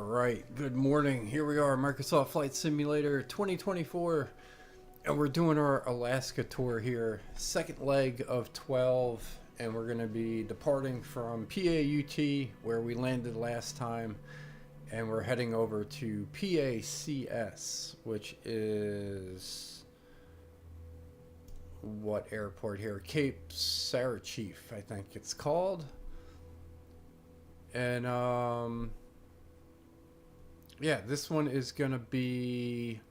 right, good morning. Here we are, Microsoft Flight Simulator 2024, and we're doing our Alaska tour here, second leg of 12, and we're going to be departing from PAUT, where we landed last time, and we're heading over to PACS, which is what airport here? Cape Sarichef, I think it's called. And yeah, this one is gonna be,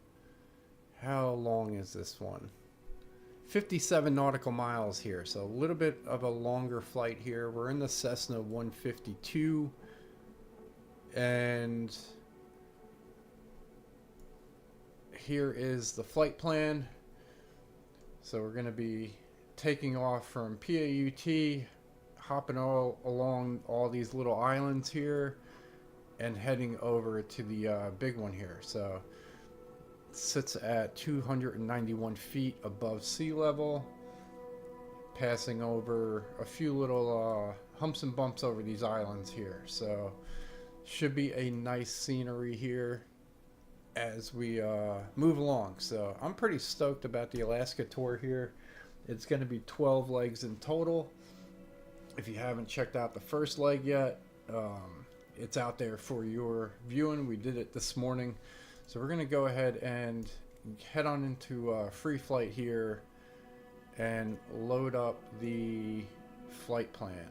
how long is this one? 57 nautical miles here, so a little bit of a longer flight here. We're in the Cessna 152, and here is the flight plan. So we're gonna be taking off from PAUT, hopping all along all these little islands here and heading over to the big one here. So it sits at 291 feet above sea level, passing over a few little humps and bumps over these islands here. So should be a nice scenery here as we move along. So I'm pretty stoked about the Alaska tour here. It's going to be 12 legs in total. If you haven't checked out the first leg yet, it's out there for your viewing. We did it this morning. So we're going to go ahead and head on into free flight here and load up the flight plan.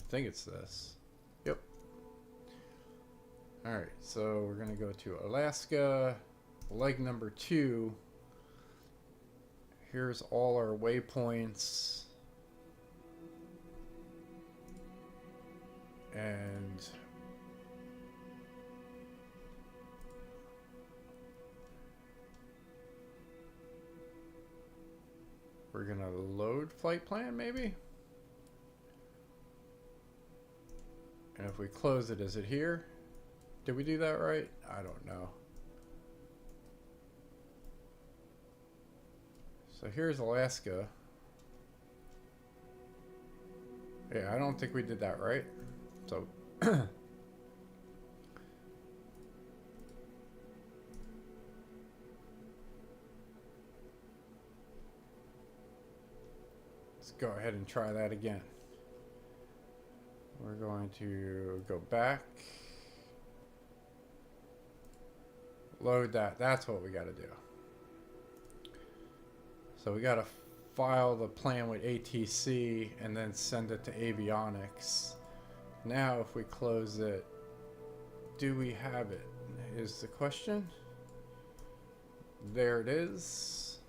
I think it's this. Yep. Alright, so we're going to go to Alaska, leg number 2. Here's all our waypoints, and we're gonna load flight plan maybe, and if we close it, is it here? Did we do that right? I don't know. So here's Alaska. Yeah, I don't think we did that right. So let's go ahead and try that again. We're going to go back. Load that. That's what we got to do. So we got to file the plan with ATC and then send it to avionics. Now if we close it, do we have it, is the question. There it is.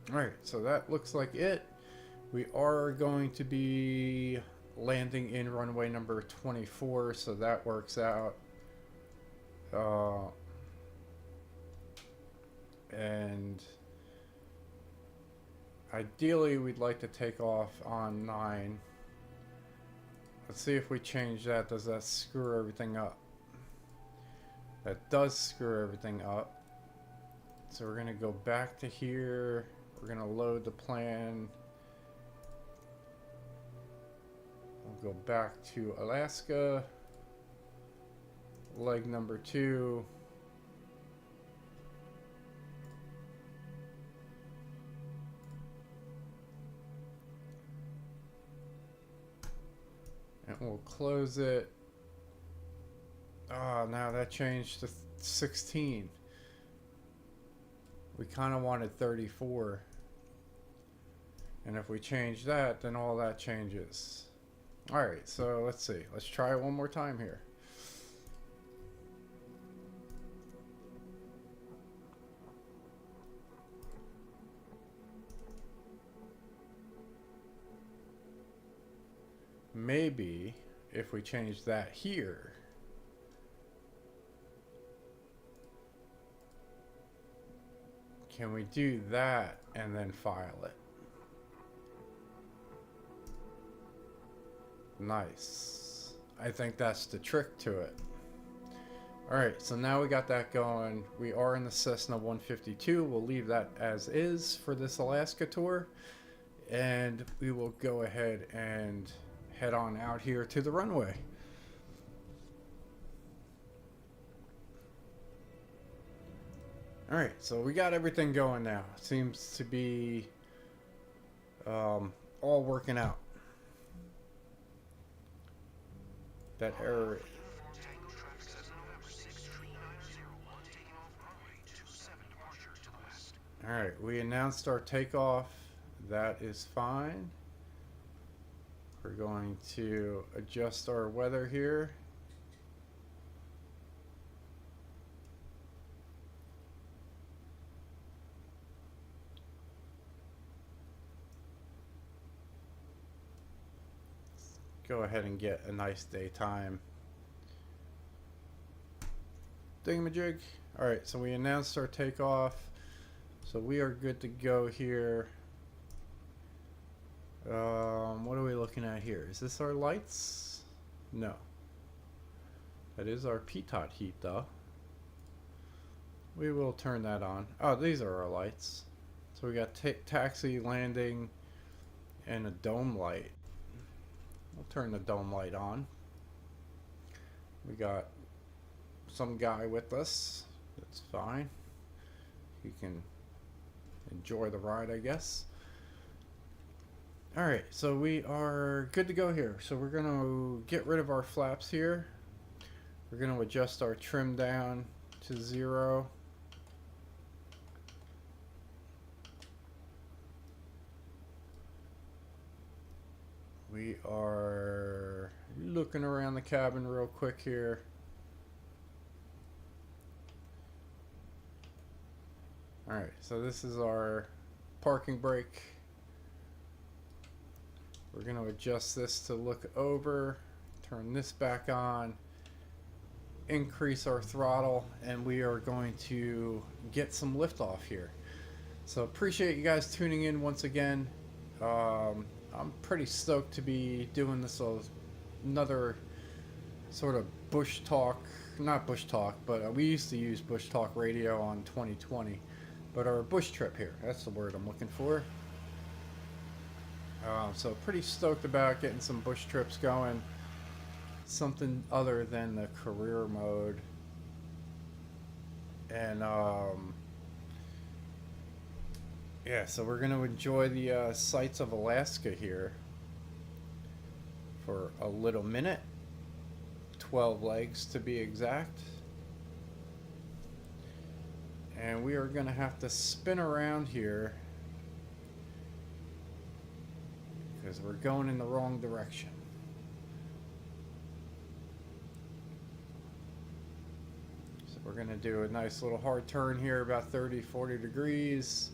Alright, so that looks like it. We are going to be landing in runway number 24, so that works out. And ideally, we'd like to take off on 9. Let's see if we change that. Does that screw everything up? That does screw everything up. So we're going to go back to here. We're going to load the plan. We'll go back to Alaska. Leg number 2. And we'll close it. Oh, now that changed to 16. We kind of wanted 34. And if we change that, then all that changes. Alright, so let's see. Let's try it one more time here. Maybe if we change that here, can we do that and then file it? Nice. I think that's the trick to it. Alright, so now we got that going. We are in the Cessna 152. We'll leave that as is for this Alaska tour. And we will go ahead and head on out here to the runway. Alright, so we got everything going now. Seems to be all working out. That error. Alright, we announced our takeoff. That is fine. We're going to adjust our weather here. Go ahead and get a nice daytime thingamajig. Alright, so we announced our takeoff. So we are good to go here. What are we looking at here? Is this our lights? No. That is our PAUT heat though. We will turn that on. Oh, these are our lights. So we got taxi, landing, and a dome light. We'll turn the dome light on. We got some guy with us. That's fine. He can enjoy the ride, I guess. Alright, so we are good to go here. So we're going to get rid of our flaps here. We're going to adjust our trim down to 0. We are looking around the cabin real quick here. Alright, so this is our parking brake. We're going to adjust this to look over, turn this back on, increase our throttle, and we are going to get some liftoff here. So appreciate you guys tuning in once again. I'm pretty stoked to be doing this another sort of bush talk, not bush talk, but we used to use Bushtalk Radio on 2020, but our bush trip here, that's the word I'm looking for. So pretty stoked about getting some bush trips going, something other than the career mode. And yeah, so we're going to enjoy the sights of Alaska here for a little minute. 12 legs to be exact. And we are going to have to spin around here because we're going in the wrong direction. So we're going to do a nice little hard turn here, about 30-40 degrees.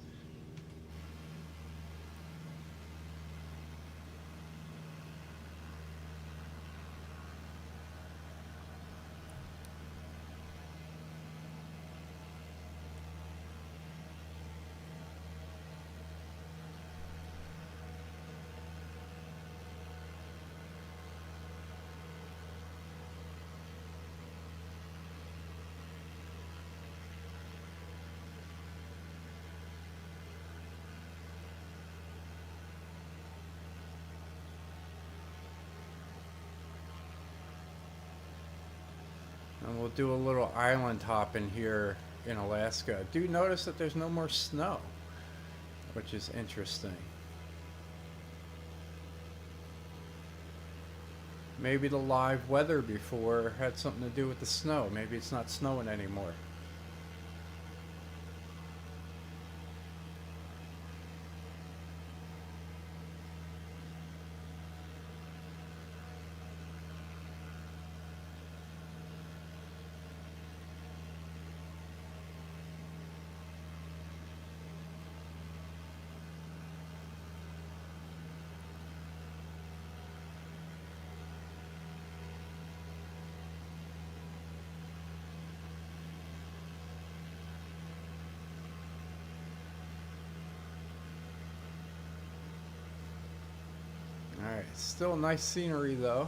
And we'll do a little island hop in here in Alaska. Do notice that there's no more snow, which is interesting. Maybe the live weather before had something to do with the snow. Maybe it's not snowing anymore. Alright, still nice scenery though.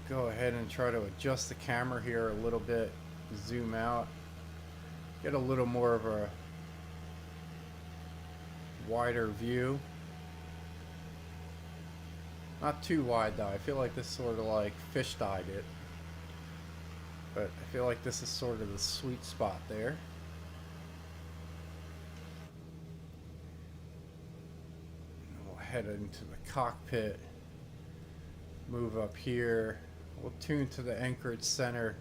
Go ahead and try to adjust the camera here a little bit, zoom out, get a little more of a wider view. Not too wide though. I feel like this sort of like fish-dyed it. But I feel like this is sort of the sweet spot there. And we'll head into the cockpit. Move up here. We'll tune to the anchorage center.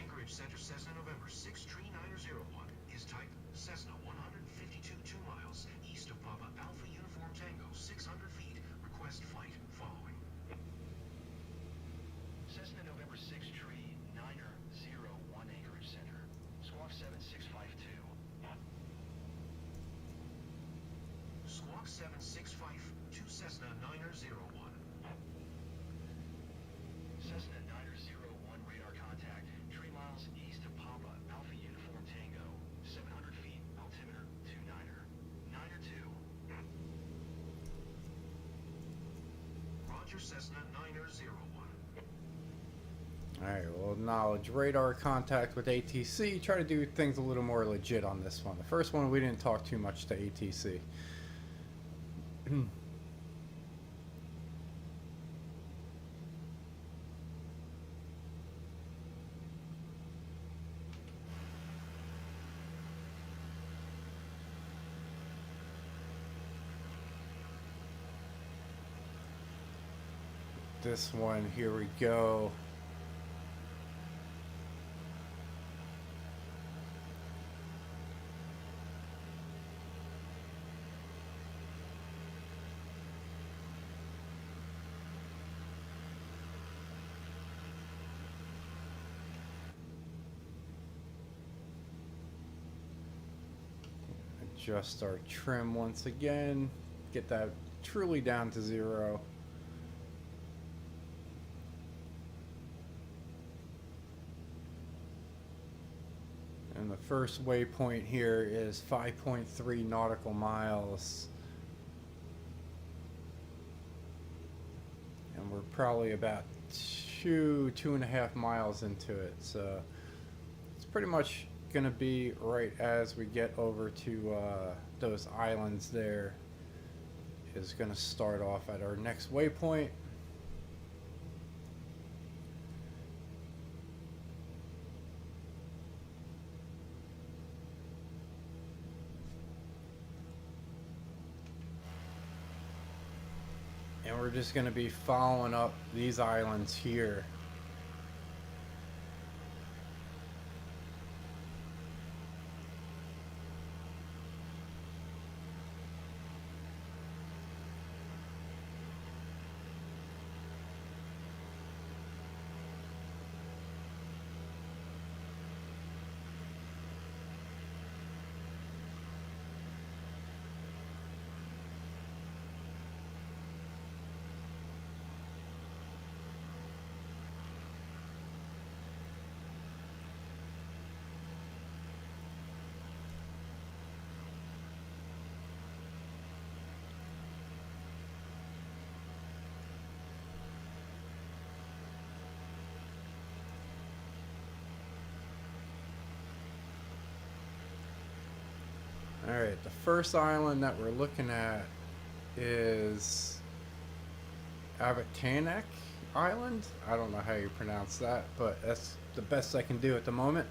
Anchorage Center, Cessna November 63901 is type Cessna 152 2 miles east of Papa Alpha Uniform Tango 600 feet. Request flight following. Cessna November 63901 Anchorage Center. Squawk 7652. Squawk 7652 Cessna 901. Cessna 901 radar contact. 3 miles east of Papa Alpha Uniform Tango. 700 feet. Altimeter 29er. 9er 2. Roger, Cessna 901. Alright, we'll acknowledge radar contact with ATC. Try to do things a little more legit on this one. The first one, we didn't talk too much to ATC. This one, here we go. Adjust our trim once again, get that truly down to 0. And the first waypoint here is 5.3 nautical miles. And we're probably about 2.5 miles into it. So it's pretty much going to be right as we get over to those islands there is going to start off at our next waypoint. And we're just going to be following up these islands here. Alright, the first island that we're looking at is Avatanak Island. I don't know how you pronounce that, but that's the best I can do at the moment.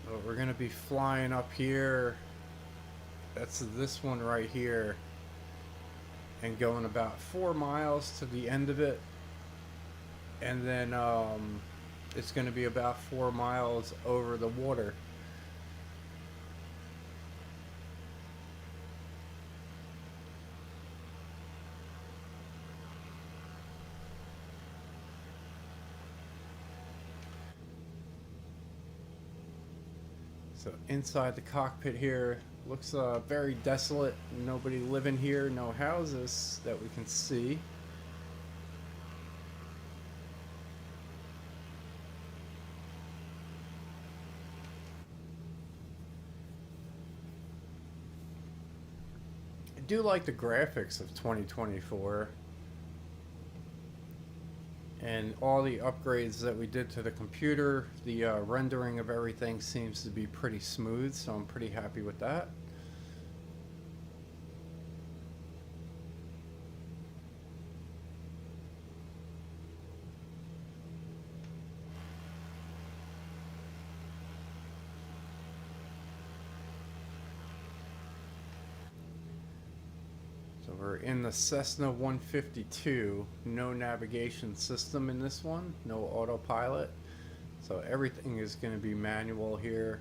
But we're going to be flying up here. That's this one right here. And going about 4 miles to the end of it. And then it's going to be about 4 miles over the water. So inside the cockpit here looks very desolate. Nobody living here, no houses that we can see. I do like the graphics of 2024. And all the upgrades that we did to the computer, the rendering of everything seems to be pretty smooth, so I'm pretty happy with that. So we're in the Cessna 152, no navigation system in this one, no autopilot. So everything is going to be manual here.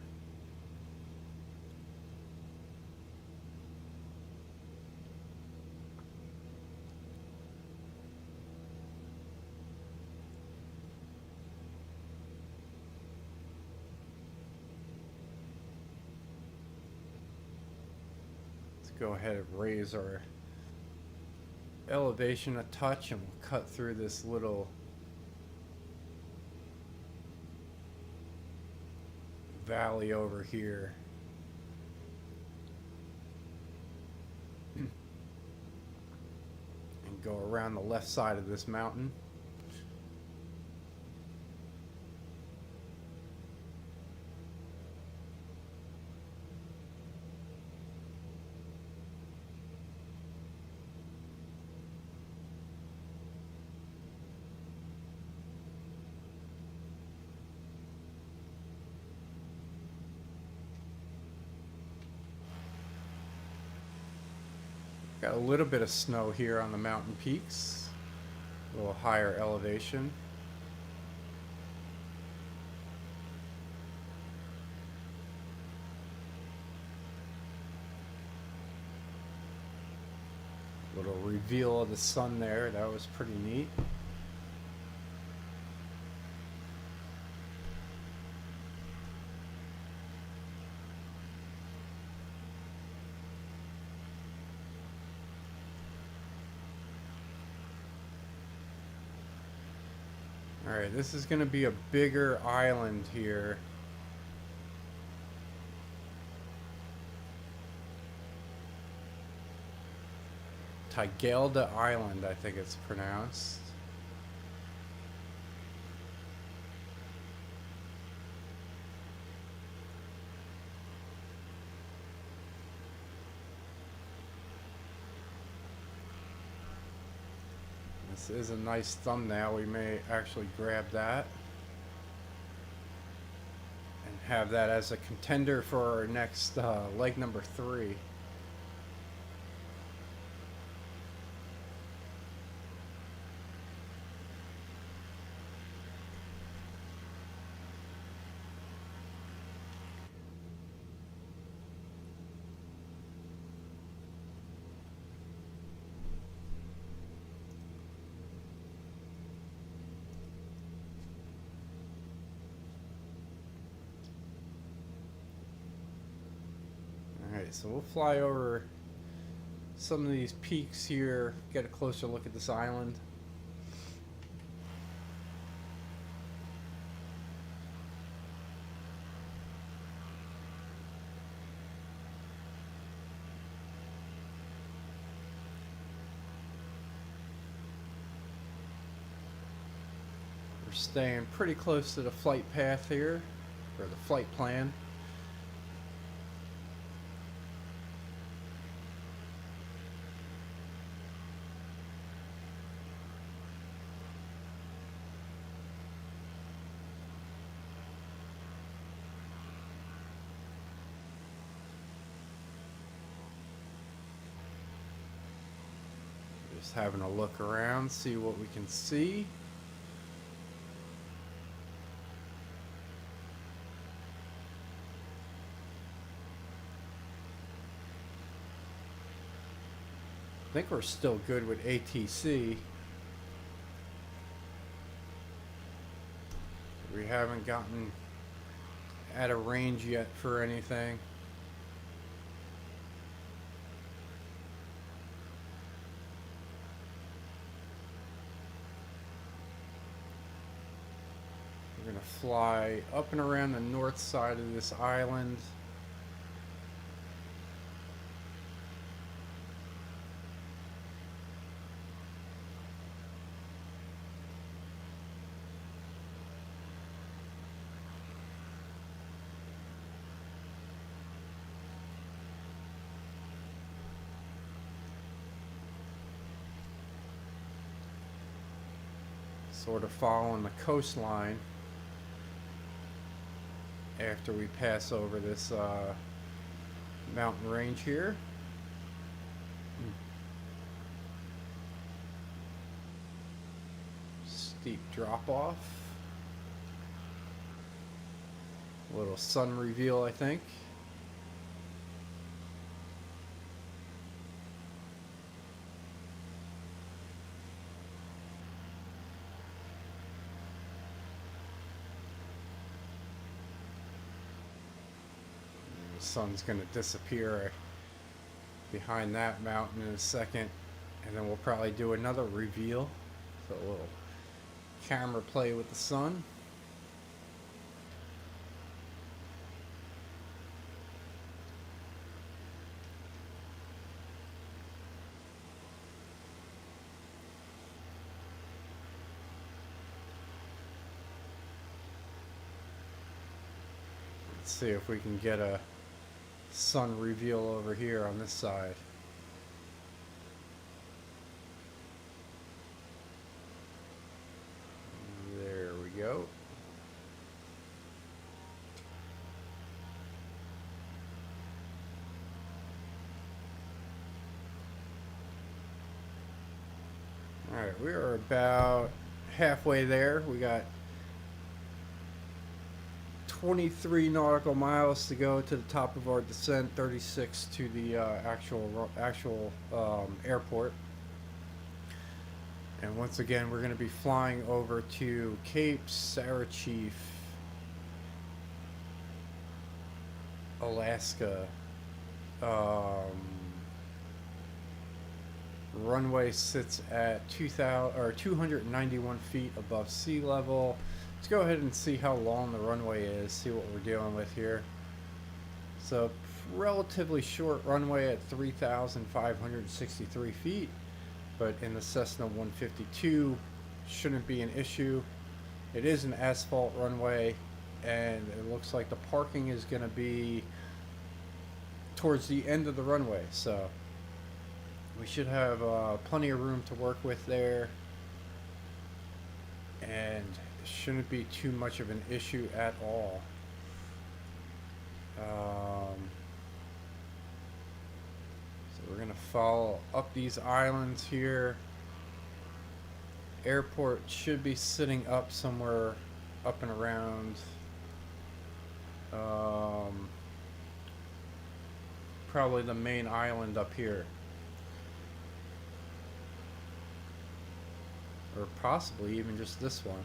Let's go ahead and raise our elevation a touch, and we'll cut through this little valley over here. And go around the left side of this mountain. Got a little bit of snow here on the mountain peaks, a little higher elevation. Little reveal of the sun there, that was pretty neat. Alright, this is going to be a bigger island here. Tigelda Island, I think it's pronounced. This is a nice thumbnail. We may actually grab that and have that as a contender for our next leg number 3. Alright, so we'll fly over some of these peaks here, get a closer look at this island. We're staying pretty close to the flight path here, or the flight plan. Just having a look around, see what we can see. I think we're still good with ATC. We haven't gotten out of range yet for anything. We're going to fly up and around the north side of this island. sort of following the coastline after we pass over this mountain range here. Steep drop off. A little sun reveal, I think. The sun's going to disappear behind that mountain in a second, and then we'll probably do another reveal. So a little camera play with the sun. Let's see if we can get a sun reveal over here on this side. There we go. Alright, we are about halfway there. We got 23 nautical miles to go to the top of our descent, 36 to the actual airport. And once again, we're going to be flying over to Cape Sarichef, Alaska. Runway sits at 291 feet above sea level. Let's go ahead and see how long the runway is, see what we're dealing with here. So, relatively short runway at 3,563 feet, but in the Cessna 152 shouldn't be an issue. It is an asphalt runway, and it looks like the parking is going to be towards the end of the runway, so we should have plenty of room to work with there, and it shouldn't be too much of an issue at all. So we're going to follow up these islands here. Airport should be sitting up somewhere up and around probably the main island up here, or possibly even just this one.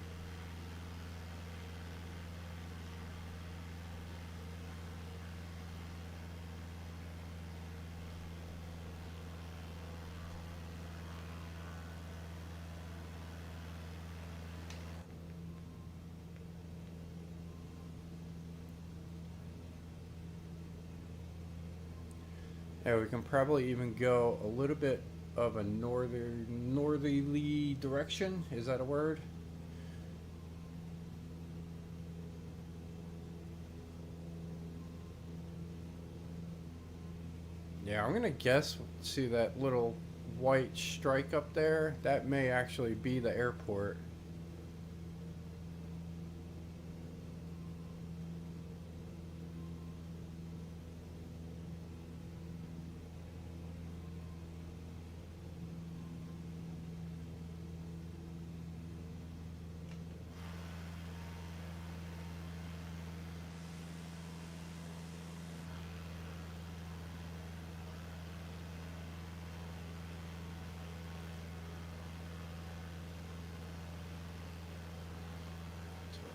Yeah, we can probably even go a little bit of a northerly direction. Is that a word? Yeah, I'm gonna guess. See that little white strike up there? That may actually be the airport.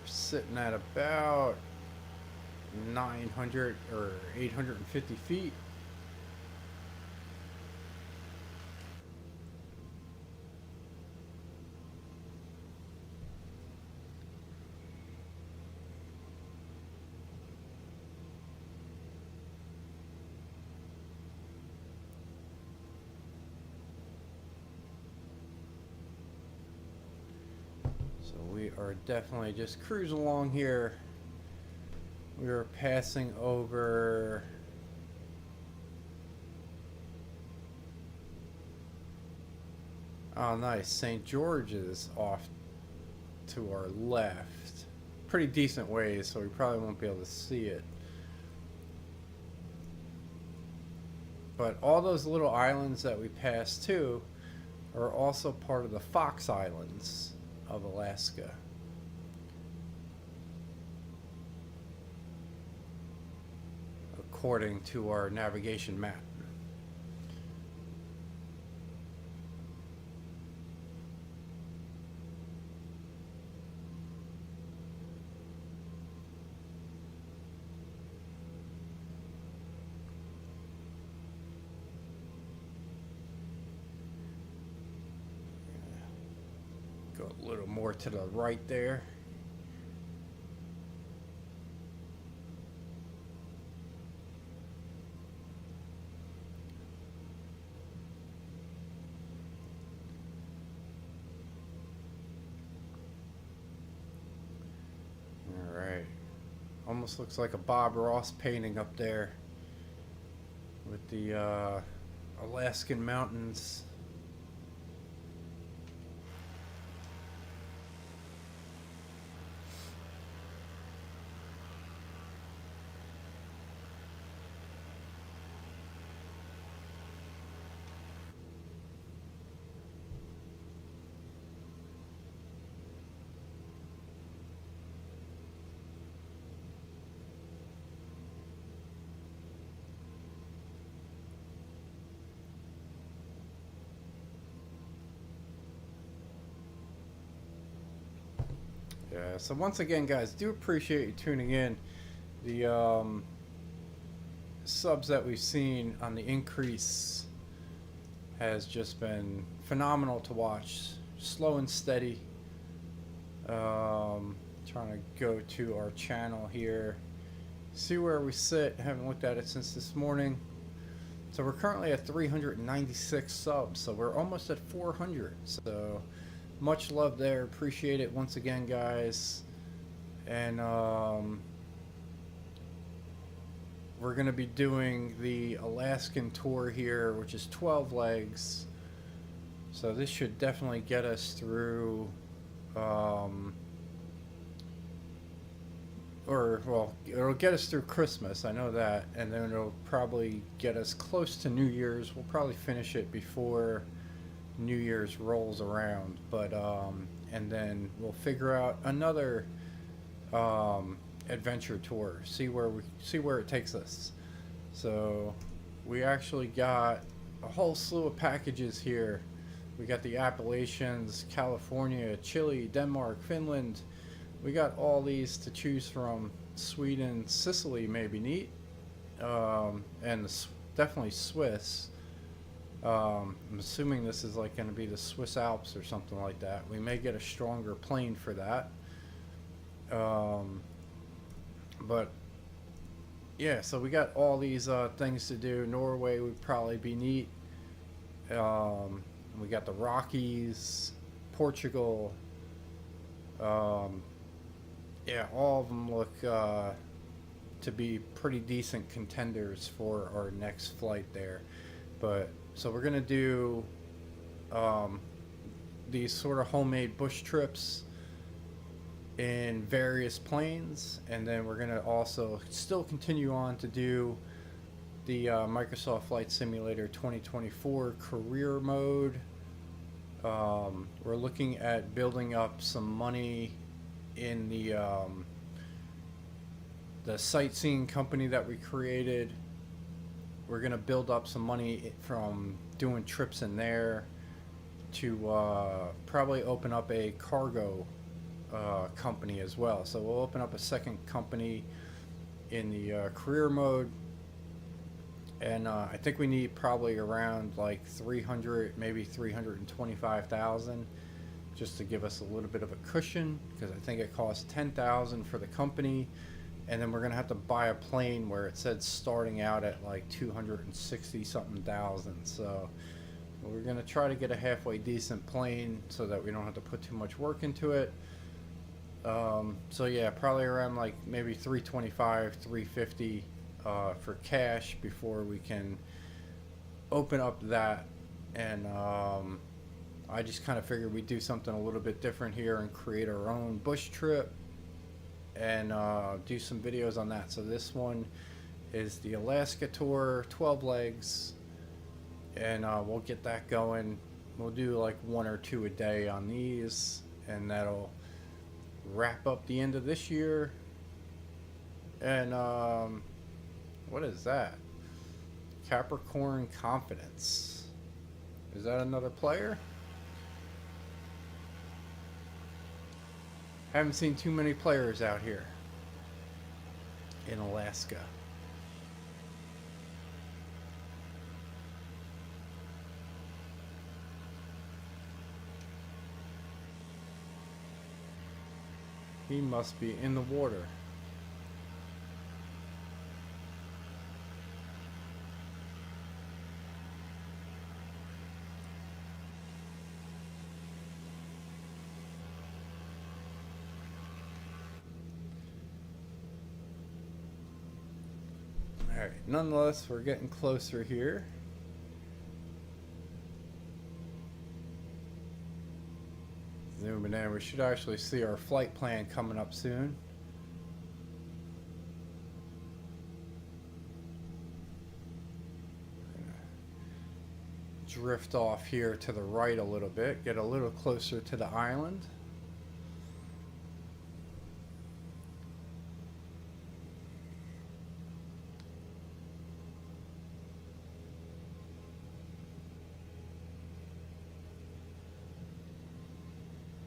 Sitting at about 900 or 850 feet. We are definitely just cruising along here. We are passing over oh nice, St. George is off to our left. Pretty decent ways, so we probably won't be able to see it. But all those little islands that we passed too are also part of the Fox Islands of Alaska. According to our navigation map. Go a little more to the right there. Alright. Almost looks like a Bob Ross painting up there with the Alaskan mountains. Yeah, so once again, guys, do appreciate you tuning in. The subs that we've seen on the increase has just been phenomenal to watch. Slow and steady. Trying to go to our channel here, see where we sit. Haven't looked at it since this morning. So we're currently at 396 subs, so we're almost at 400. So much love there. Appreciate it once again, guys. And we're going to be doing the Alaskan tour here, which is 12 legs. So this should definitely get us through, well, it'll get us through Christmas, I know that, and then it'll probably get us close to New Year's. We'll probably finish it before New Year's rolls around, but and then we'll figure out another adventure tour, see where it takes us. So we actually got a whole slew of packages here. We got the Appalachians, California, Chile, Denmark, Finland. We got all these to choose from. Sweden, Sicily may be neat, and definitely Swiss. I'm assuming this is like going to be the Swiss Alps or something like that. We may get a stronger plane for that. But yeah, so we got all these things to do. Norway would probably be neat. We got the Rockies, Portugal. Yeah, all of them look to be pretty decent contenders for our next flight there. But so we're gonna do these sort of homemade bush trips in various planes, and then we're gonna also still continue on to do the Microsoft Flight Simulator 2024 career mode. We're looking at building up some money in the sightseeing company that we created. We're going to build up some money from doing trips in there to probably open up a cargo company as well. So we'll open up a second company in the career mode. And I think we need probably around like 300, maybe 325,000, just to give us a little bit of a cushion, because I think it costs 10,000 for the company, and then we're gonna have to buy a plane where it said starting out at like 260 something thousand. So we're gonna try to get a halfway decent plane so that we don't have to put too much work into it. So yeah, probably around like maybe 325, 350 for cash before we can open up that. And I just kind of figured we'd do something a little bit different here and create our own bush trip and do some videos on that. So this one is the Alaska tour, 12 legs, and we'll get that going. We'll do like 1 or 2 a day on these, and that'll wrap up the end of this year. And what is that? Capricorn Confidence. Is that another player? Haven't seen too many players out here in Alaska. He must be in the water. Alright, nonetheless, we're getting closer here. Zooming in, we should actually see our flight plan coming up soon. Drift off here to the right a little bit, get a little closer to the island.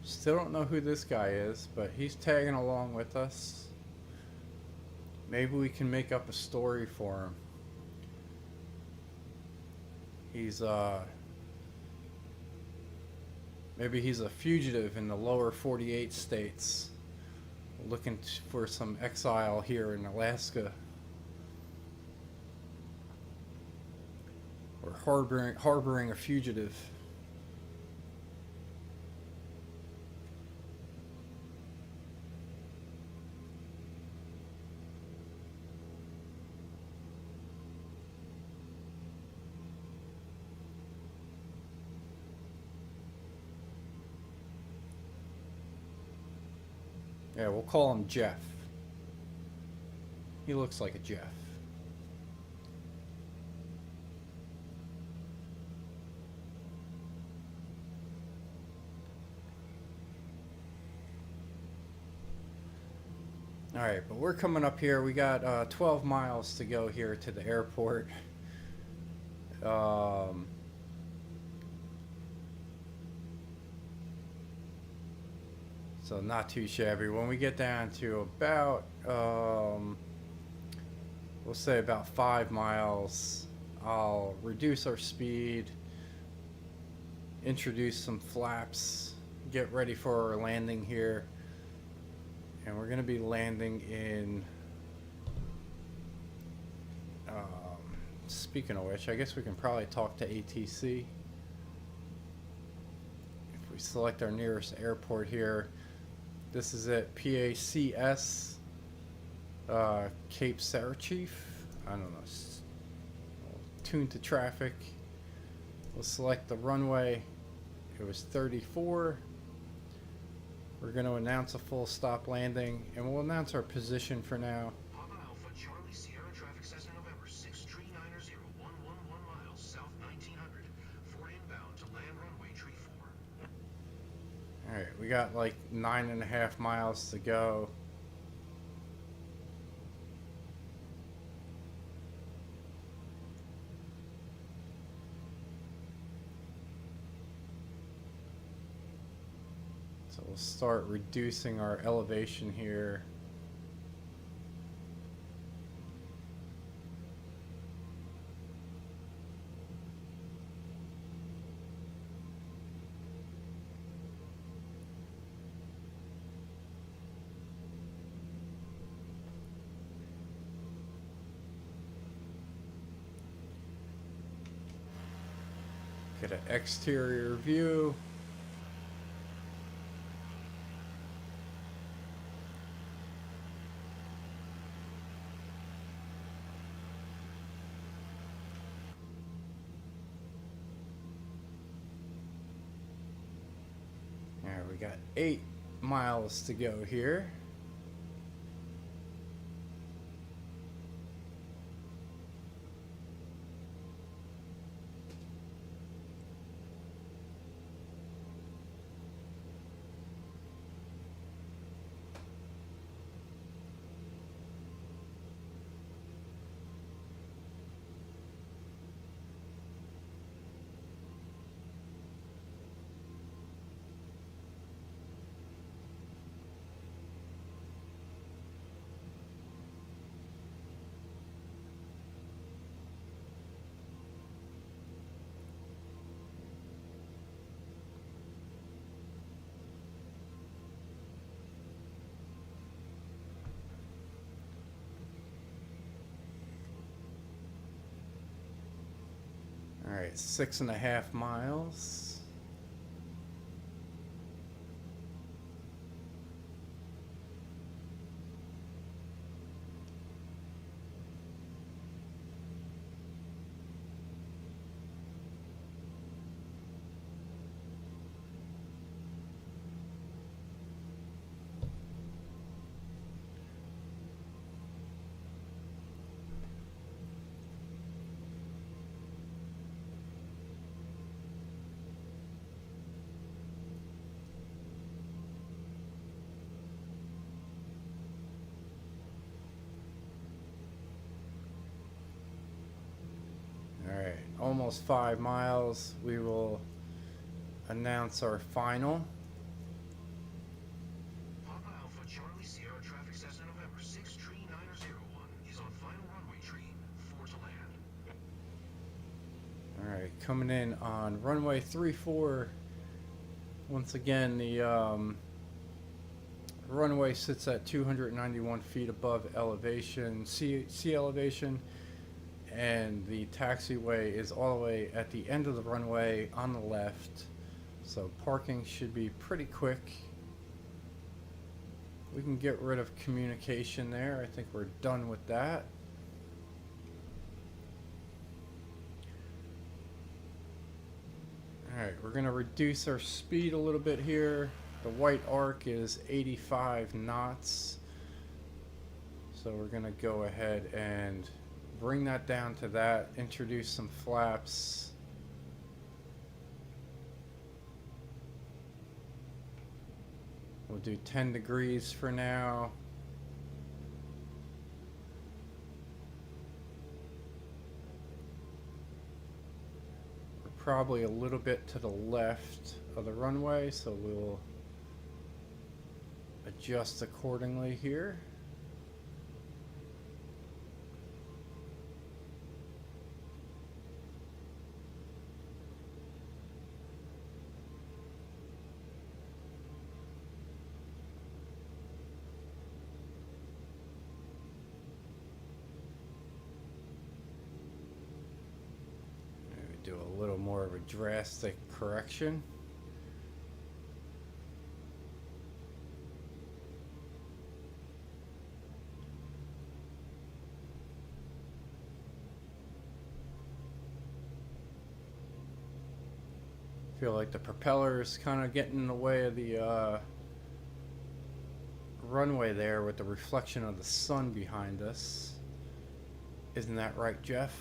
Still don't know who this guy is, but he's tagging along with us. Maybe we can make up a story for him. He's maybe he's a fugitive in the lower 48 states, looking for some exile here in Alaska, or harboring a fugitive. Yeah, we'll call him Jeff. He looks like a Jeff. Alright, but we're coming up here. We got 12 miles to go here to the airport. So not too shabby. When we get down to about, we'll say about 5 miles, I'll reduce our speed, introduce some flaps, get ready for our landing here. And we're going to be landing in, speaking of which, I guess we can probably talk to ATC. If we select our nearest airport here, this is at PACS Cape Sarichef. I don't know. We'll tune to traffic. We'll select the runway. It was 34. We're going to announce a full stop landing, and we'll announce our position for now. Papa Alpha Charlie Sierra traffic Cessna November 6390 111 miles south 1900 for inbound to land runway tree 4. Alright, we got like 9.5 miles to go. So we'll start reducing our elevation here. Get an exterior view. Alright, we got 8 miles to go here. Alright, 6.5 miles. Alright, almost 5 miles. We will announce our final. Papa Alpha Charlie Sierra traffic Cessna November 6 tree 9001 is on final runway tree 4 to land. Alright, coming in on runway 34. Once again, the runway sits at 291 feet above elevation, sea elevation, and the taxiway is all the way at the end of the runway on the left, so parking should be pretty quick. We can get rid of communication there. I think we're done with that. Alright, we're going to reduce our speed a little bit here. The white arc is 85 knots. So we're going to go ahead and bring that down to that, introduce some flaps. We'll do 10 degrees for now. We're probably a little bit to the left of the runway, so we'll adjust accordingly here. Do a little more of a drastic correction. Feel like the propeller's kind of getting in the way of the runway there with the reflection of the sun behind us. Isn't that right, Jeff?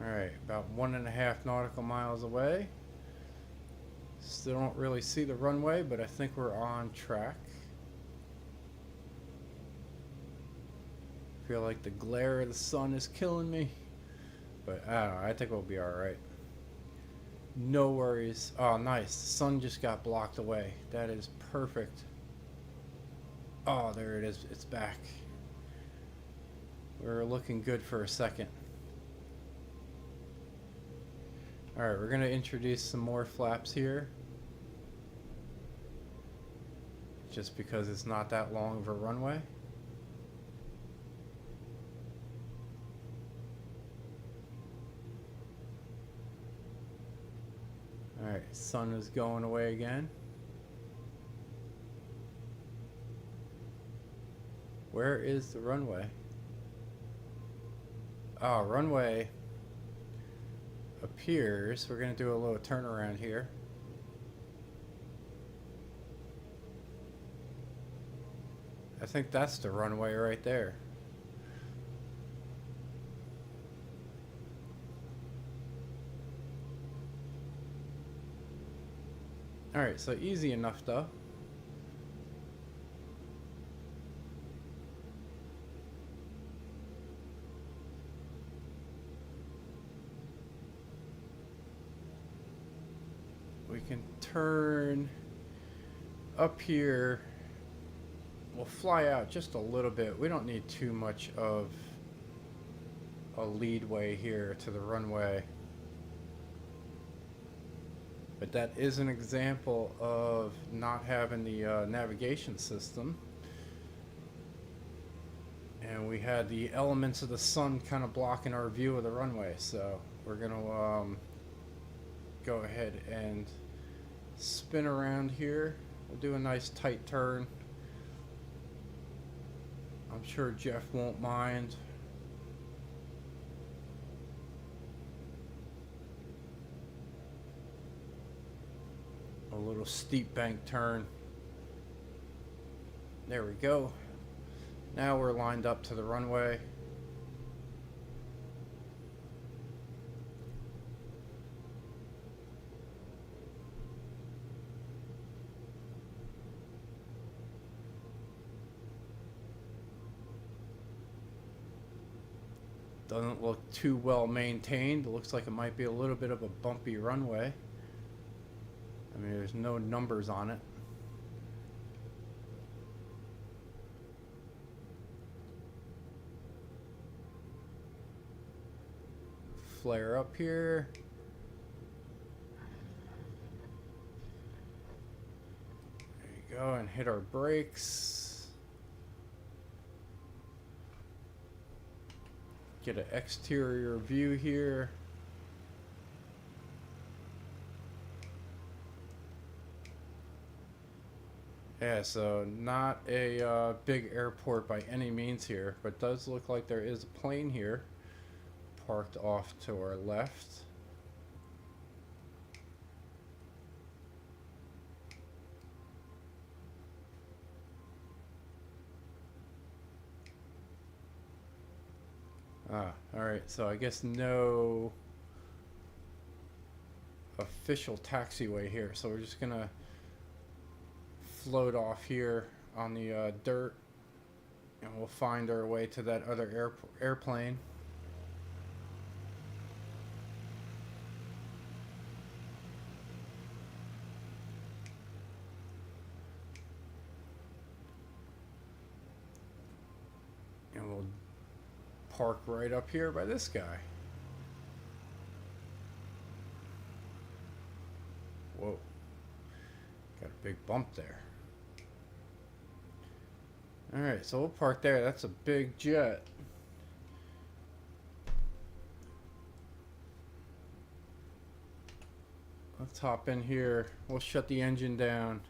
Alright, about 1.5 nautical miles away. Still don't really see the runway, but I think we're on track. Feel like the glare of the sun is killing me, but I don't know, I think we'll be alright. No worries. Oh, nice. The sun just got blocked away. That is perfect. Oh, there it is. It's back. We're looking good for a second. Alright, we're going to introduce some more flaps here. Just because it's not that long of a runway. Alright, sun is going away again. Where is the runway? Oh, runway appears. We're going to do a little turnaround here. I think that's the runway right there. Alright, so easy enough though. We can turn up here. We'll fly out just a little bit. We don't need too much of a leadway here to the runway. But that is an example of not having the navigation system. And we had the elements of the sun kind of blocking our view of the runway. So we're going to go ahead and spin around here. We'll do a nice tight turn. I'm sure Jeff won't mind. A little steep bank turn. There we go. Now we're lined up to the runway. Doesn't look too well maintained. It looks like it might be a little bit of a bumpy runway. I mean, there's no numbers on it. Flare up here. There you go, and hit our brakes. Get an exterior view here. Yeah, so not a big airport by any means here, but it does look like there is a plane here parked off to our left. Alright, so I guess no official taxiway here, so we're just gonna float off here on the dirt, and we'll find our way to that other airplane. And we'll park right up here by this guy. Whoa. Got a big bump there. Alright, so we'll park there. That's a big jet. Let's hop in here. We'll shut the engine down.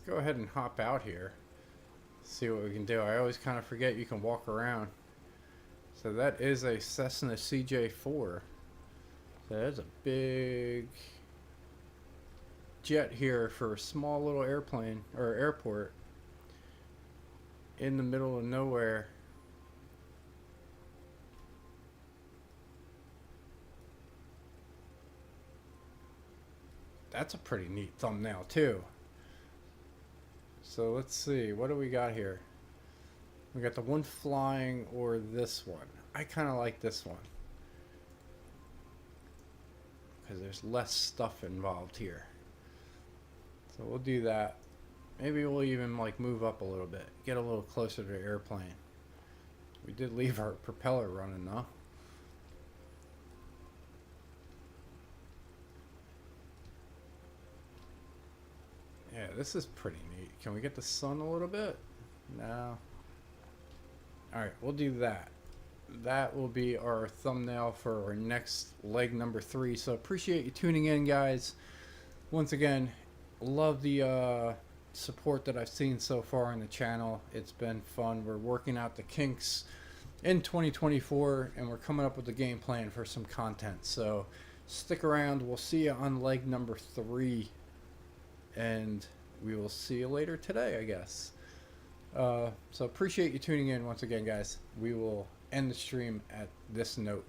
Go ahead and hop out here, see what we can do. I always kind of forget you can walk around. So that is a Cessna CJ4. So that's a big jet here for a small little airplane or airport in the middle of nowhere. That's a pretty neat thumbnail too. So let's see, what do we got here? We got the one flying or this one. I kind of like this one because there's less stuff involved here. So we'll do that. Maybe we'll even like move up a little bit, get a little closer to the airplane. We did leave our propeller running though. Yeah, this is pretty neat. Can we get the sun a little bit? No. Alright, we'll do that. That will be our thumbnail for our next leg number 3. So appreciate you tuning in, guys. Once again, love the support that I've seen so far on the channel. It's been fun. We're working out the kinks in 2024, and we're coming up with a game plan for some content. So stick around. We'll see you on leg number 3, and we will see you later today, I guess. So appreciate you tuning in once again, guys. We will end the stream at this note.